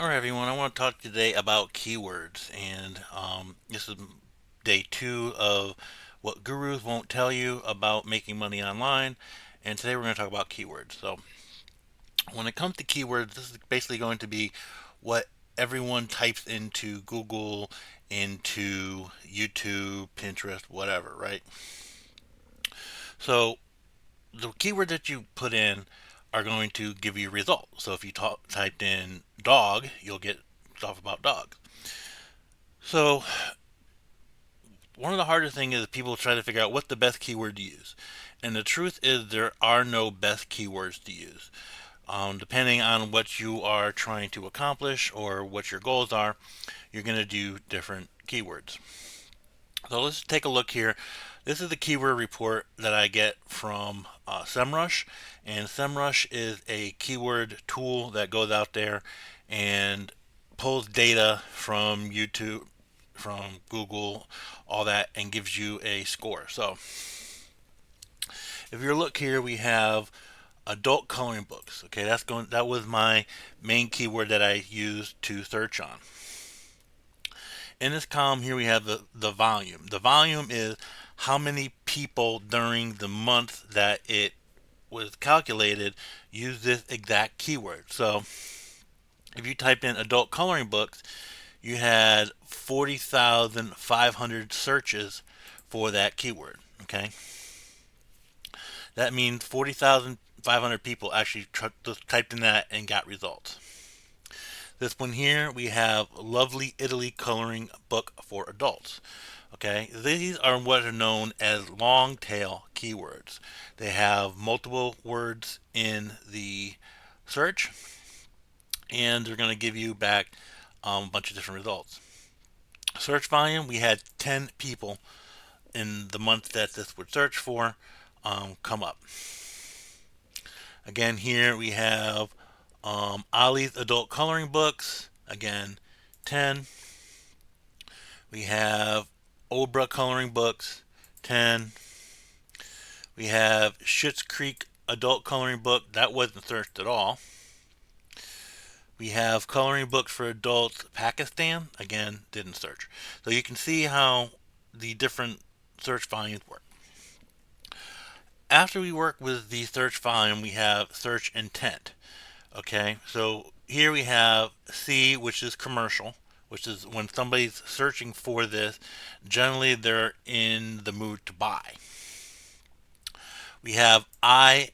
All right, everyone. I want to talk today about keywords, and this is day 2 of what gurus won't tell you about making money online. And today we're going to talk about keywords. So, when it comes to keywords, this is basically going to be what everyone types into Google, into YouTube, Pinterest, whatever, right? So, the keyword that you put in are going to give you a result. So, if you typed in dog, you'll get stuff about dogs. So one of the hardest things is people try to figure out what the best keyword to use. And the truth is there are no best keywords to use. Depending on what you are trying to accomplish or what your goals are, you're going to do different keywords. So let's take a look here. This is the keyword report that I get from SEMrush, and SEMrush is a keyword tool that goes out there and pulls data from YouTube, from Google, all that, and gives you a score. So if you look here, we have adult coloring books. Okay, that was my main keyword that I used to search on. In this column here, we have the volume. The volume is how many people during the month that it was calculated use this exact keyword. So if you type in adult coloring books, you had 40,500 searches for that keyword. Okay, that means 40,500 people actually typed in that and got results. This one here, we have Lovely Italy Coloring Book for Adults. Okay, these are what are known as long tail keywords. They have multiple words in the search, and they're going to give you back a bunch of different results. Search volume, we had 10 people in the month that this would search for come up. Again, here we have Ollie's Adult Coloring Books. Again, 10. We have Obra Coloring Books, 10. We have Schitt's Creek Adult Coloring Book. That wasn't searched at all. We have Coloring Books for Adults Pakistan. Again, didn't search. So you can see how the different search volumes work. After we work with the search volume, we have search intent. Okay, so here we have C, which is commercial, which is when somebody's searching for this, generally they're in the mood to buy. We have I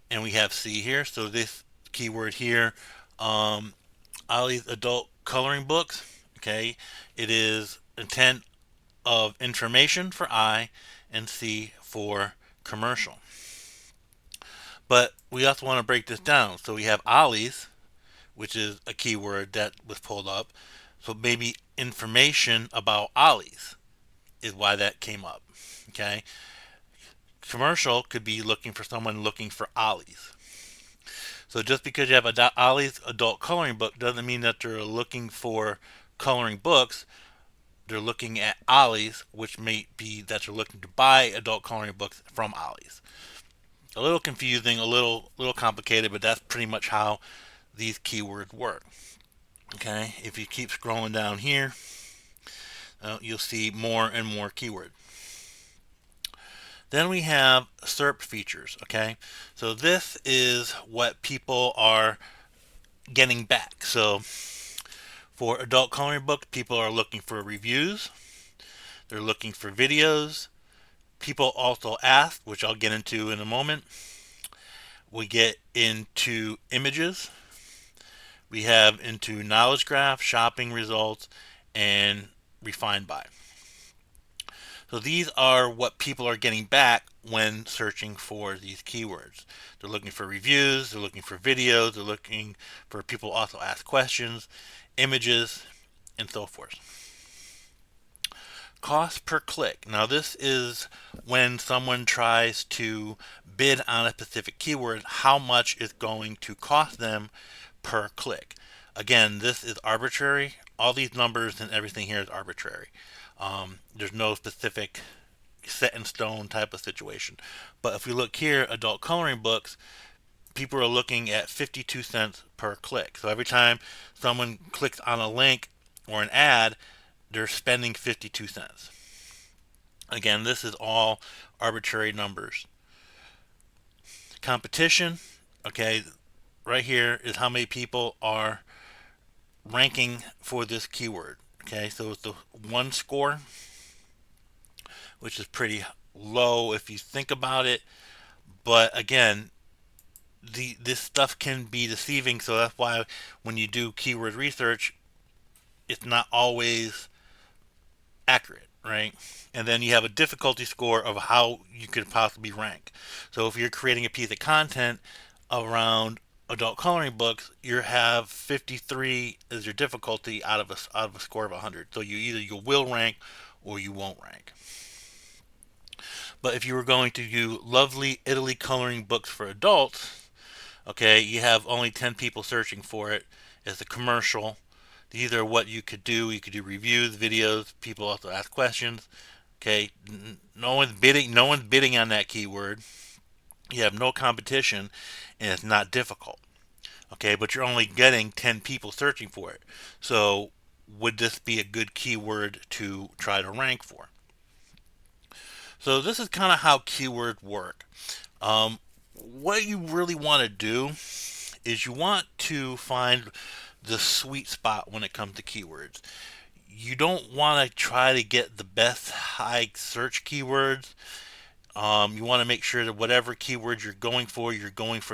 and we have C here. So this keyword here, Ollie's adult coloring books. Okay, it is intent of information for I and C for commercial. But we also want to break this down. So we have Ollie's, which is a keyword that was pulled up. So maybe information about Ollie's is why that came up. Okay. Commercial could be looking for someone looking for Ollie's. So just because you have a Ollie's adult coloring book doesn't mean that they're looking for coloring books. They're looking at Ollie's, which may be that they're looking to buy adult coloring books from Ollie's. A little confusing, a little complicated, but that's pretty much how these keywords work. Okay, if you keep scrolling down here, you'll see more and more keywords. Then we have SERP features. Okay, so this is what people are getting back. So for adult coloring books, people are looking for reviews. They're looking for videos. People also ask, which I'll get into in a moment. We get into images. We have into knowledge graph, shopping results, and refined by. So these are what people are getting back when searching for these keywords. They're looking for reviews, they're looking for videos, they're looking for people also ask questions, images, and so forth. Cost per click. Now this is when someone tries to bid on a specific keyword, how much is going to cost them per click. Again, this is arbitrary. All these numbers and everything here is arbitrary. There's no specific set in stone type of situation. But if we look here, adult coloring books, people are looking at 52 cents per click. So every time someone clicks on a link or an ad, they're spending 52 cents. Again, this is all arbitrary numbers. Competition, okay, right here is how many people are ranking for this keyword. Okay, so it's the one score, which is pretty low if you think about it. But again, this stuff can be deceiving, so that's why when you do keyword research, it's not always accurate, right? And then you have a difficulty score of how you could possibly rank. So if you're creating a piece of content around adult coloring books, you have 53 as your difficulty out of a score of 100. So you will rank or you won't rank. But if you were going to do lovely Italy coloring books for adults, okay, you have only 10 people searching for it as a commercial. These are what you could do. You could do reviews, videos. People also ask questions. Okay, no one's bidding. No one's bidding on that keyword. You have no competition, and it's not difficult. Okay, but you're only getting 10 people searching for it. So, would this be a good keyword to try to rank for? So, this is kind of how keywords work. What you really want to do is you want to find the sweet spot when it comes to keywords. You don't want to try to get the best high search keywords. You want to make sure that whatever keywords you're going for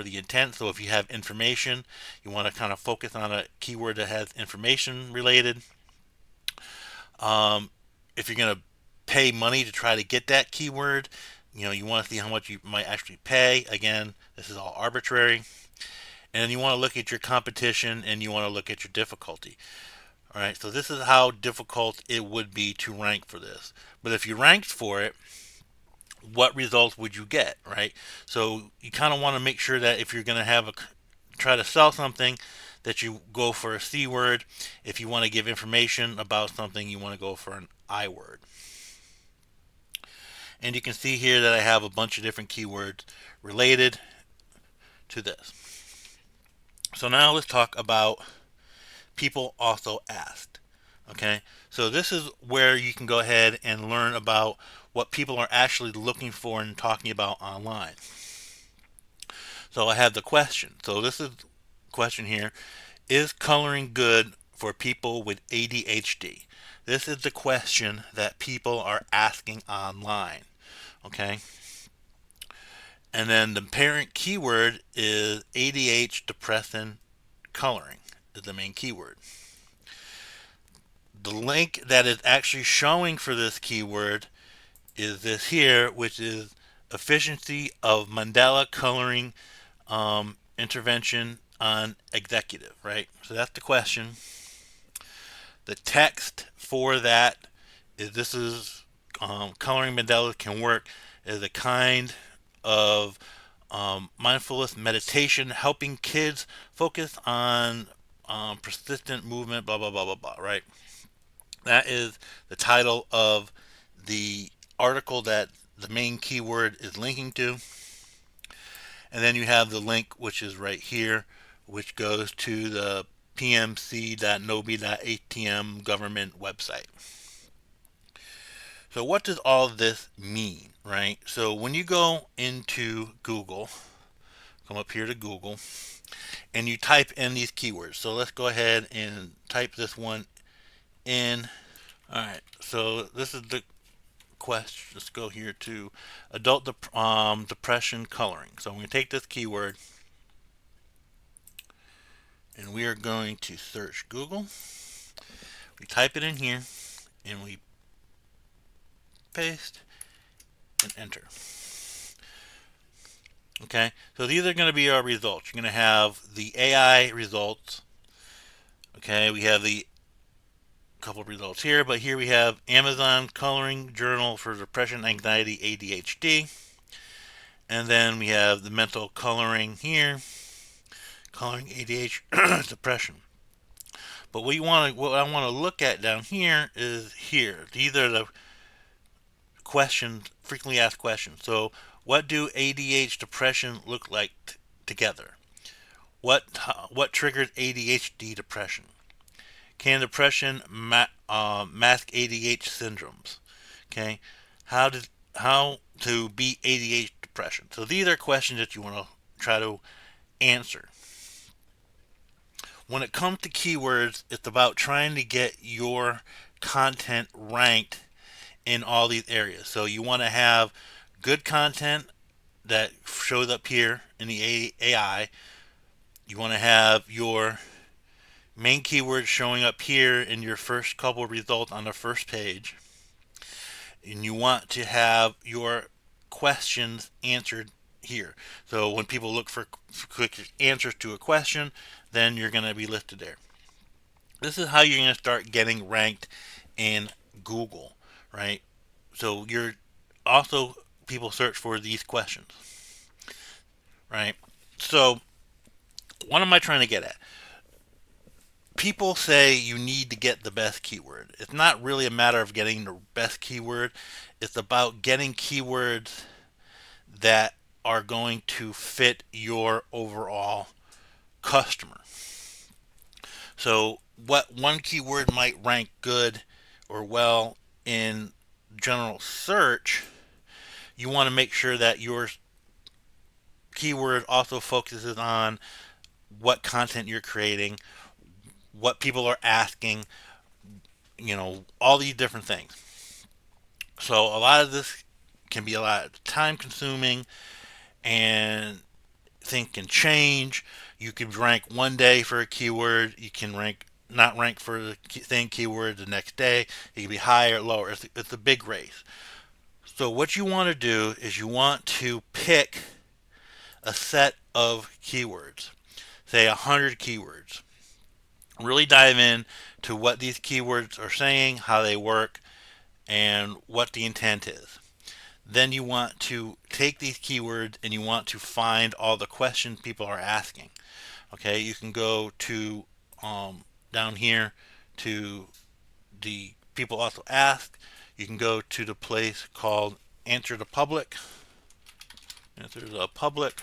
the intent. So if you have information, you want to kind of focus on a keyword that has information related. If you're going to pay money to try to get that keyword, you want to see how much you might actually pay. Again, this is all arbitrary. And you want to look at your competition and you want to look at your difficulty. All right, so this is how difficult it would be to rank for this. But if you ranked for it, what results would you get, right? So you kind of want to make sure that if you're going to try to sell something, that you go for a C word. If you want to give information about something, you want to go for an I word. And you can see here that I have a bunch of different keywords related to this. So now let's talk about people also asked. Okay, so this is where you can go ahead and learn about what people are actually looking for and talking about online. So I have the question. So this is the question here. Is coloring good for people with ADHD? This is the question that people are asking online. Okay. And then the parent keyword is ADH depressant coloring is the main keyword. The link that is actually showing for this keyword is this here, which is efficiency of mandala coloring intervention on executive, right? So that's the question. The text for that is this is coloring mandala can work as a kind of mindfulness meditation helping kids focus on persistent movement, blah, blah, blah, blah, blah, right? That is the title of the article that the main keyword is linking to. And then you have the link, which is right here, which goes to the pmc.nobi.atm government website. So what does all this mean, right? So when you go into Google, come up here to Google, and you type in these keywords. So let's go ahead and type this one in. All right, so this is the question. Let's go here to adult depression coloring. So I'm going to take this keyword and we are going to search Google. We type it in here and we paste and enter. Okay, so these are going to be our results. You're going to have the AI results. Okay, we have the couple of results here, but here we have Amazon Coloring Journal for Depression, Anxiety, ADHD. And then we have the mental coloring here, coloring ADHD, depression. But what I want to look at down here is here. These are the questions, frequently asked questions. So what do ADHD depression look like together. What triggers ADHD depression? Can depression mask ADHD syndromes? Okay, how to beat ADHD depression? So these are questions that you want to try to answer. When it comes to keywords, it's about trying to get your content ranked in all these areas. So you want to have good content that shows up here in the AI. You want to have your main keywords showing up here in your first couple results on the first page. And you want to have your questions answered here. So when people look for quick answers to a question, then you're going to be listed there. This is how you're going to start getting ranked in Google, right? So you're also, people search for these questions, right? So what am I trying to get at? People say you need to get the best keyword. It's not really a matter of getting the best keyword. It's about getting keywords that are going to fit your overall customer. So what one keyword might rank good or well in general search, you want to make sure that your keyword also focuses on what content you're creating, what people are asking, all these different things. So a lot of this can be a lot time consuming, and things can change. You can rank one day for a keyword. You can not rank for the same keyword the next day. It can be higher or lower. It's a big race. So what you want to do is you want to pick a set of keywords, say 100 keywords. Really dive in to what these keywords are saying, how they work, and what the intent is. Then you want to take these keywords and you want to find all the questions people are asking. Okay, you can go to down here to the people also ask. You can go to the place called Answer the Public. Answer the Public.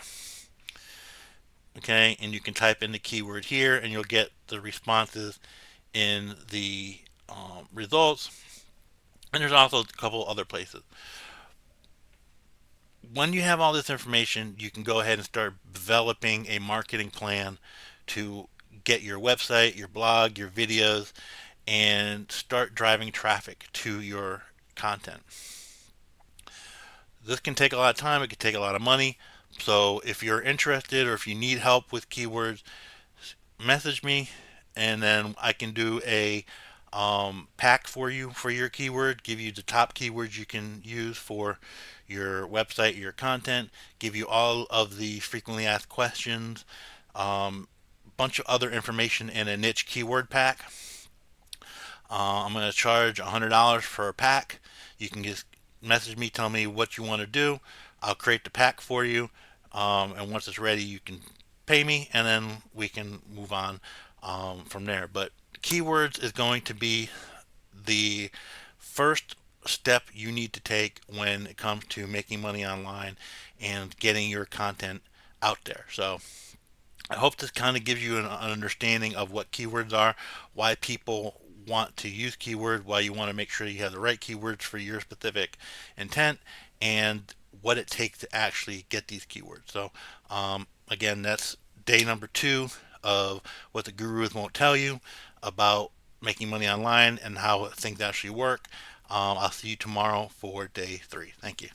Okay, and you can type in the keyword here and you'll get the responses in the results. And there's also a couple other places. When you have all this information, you can go ahead and start developing a marketing plan to get your website, your blog, your videos, and start driving traffic to your content. This can take a lot of time, it can take a lot of money. So if you're interested or if you need help with keywords, message me and then I can do a pack for you for your keyword, give you the top keywords you can use for your website, your content, give you all of the frequently asked questions, bunch of other information in a niche keyword pack. I'm going to charge $100 for a pack. You can just message me, tell me what you want to do. I'll create the pack for you, and once it's ready, you can pay me, and then we can move on from there. But keywords is going to be the first step you need to take when it comes to making money online and getting your content out there. So I hope this kind of gives you an understanding of what keywords are, why people want to use keywords, why you want to make sure you have the right keywords for your specific intent, and what it takes to actually get these keywords. So again, that's day number 2 of what the gurus won't tell you about making money online and how things actually work. I'll see you tomorrow for day 3. Thank you.